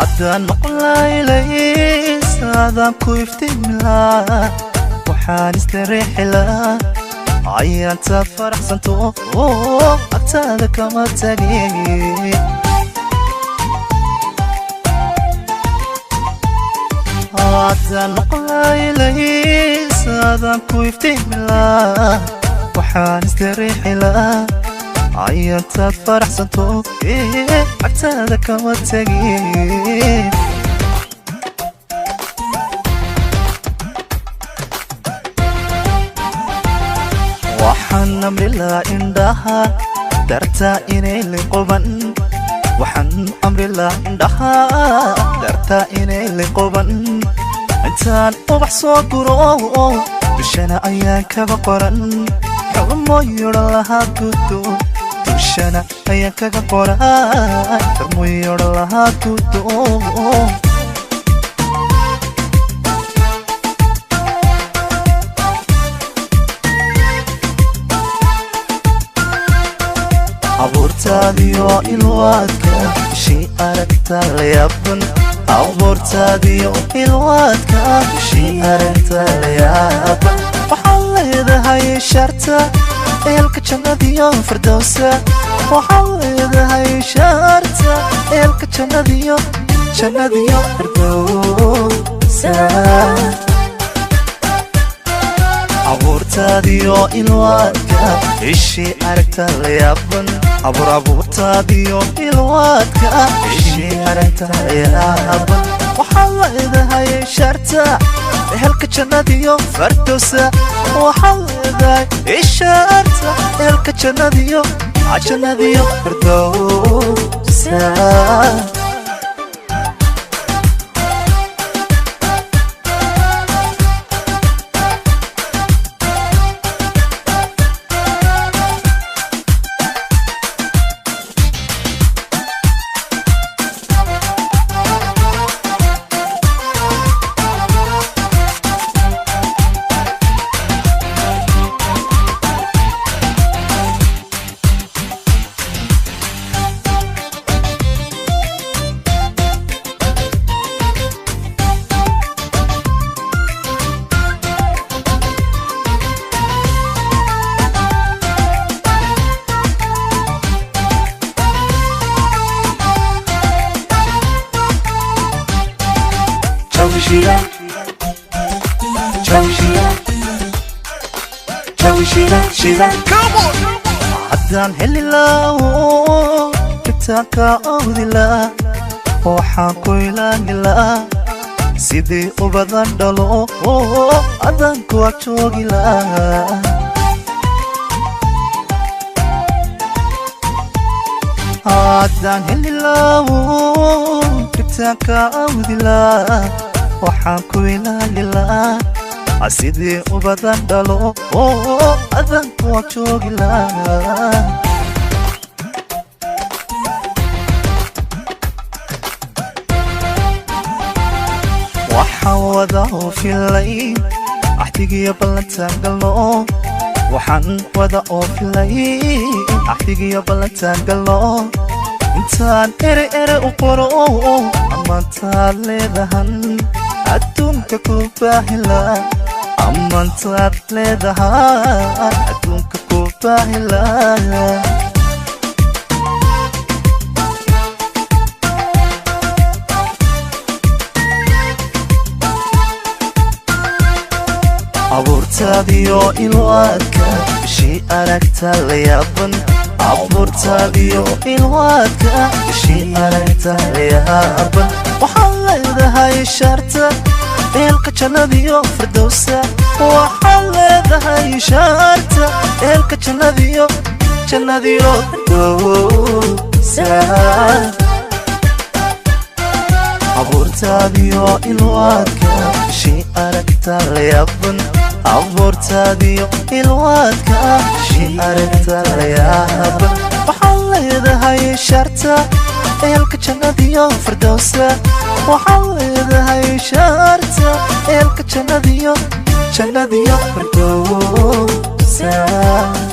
عدان مقلاي ليس هذا كويفتي ملا وحان استريح لا عيان تفرح سنتو أكتاد كما تقي عدان مقلاي ليس هذا كويفتي ملا وحان استريح لا عيان تفرح سنتو أكتاد كما تقي waxaan amrilaa indhaha dartaa inay liqoban waxaan amrilaa indhaha dartaa inay liqoban intaan ubax soo guro dushana ayaan kaga qoran xurmo yodhan lahaa gudo dushana ayaan kaga qoran xurmo yodhan lahaa gudo abuurtaadiyo ilwaadka shii aragta la yaaban abuurtaadiyo ilwaadka shii aragta la yaaban waxaad leedahay sharta eelka jannadiyo firdowsa waxaad leedahay sharta eelka jannadiyo firdowsa abuurtaadiyo ilwaadka ishii aragta la yaaban abuurtaadiyo ilwaadka ishii aragta la yaaban waxaad leedahay sharta ehelka jannadiyo firdowsa waxaad leedahay isharta ehelka jannadiyo firdowsa haddaan heli laawo kitaabka awdilaa waxaan ku ilaani laa sidii ubadan dhalo haddaan kuwa joogi laa haddaan heli laawo kitaabka awdilaa waxaan ku ilaani laa sidii ubadan dhalo haddaan kuwa joogi laa waxaan wada oo filay axdigiyo ballantaan galno waxaan wada oo filay axdigiyo ballantaan galno intaan ere u qoro ammaantaad leedahan adduunka ku baahila ammaantaad leedahan adduunka ku baahila abuurtaadiyo ilwaadka shii aragta la yaaban abuurtaadiyo ilwaadka shii aragta la yaaban waxaad leedahay sharta eelka jannadiyo firdowsa waxaad leedahay sharta eelka jannadiyo firdowsa abuurtaadiyo ilwaadka shii aragta la yaaban abuurtaadiyo ilwaadka shii aragta la yaaban waxaad leedahay sharta eelka jannadiyo firdowsa waxaad leedahay sharta eelka jannadiyo firdowsa عيسى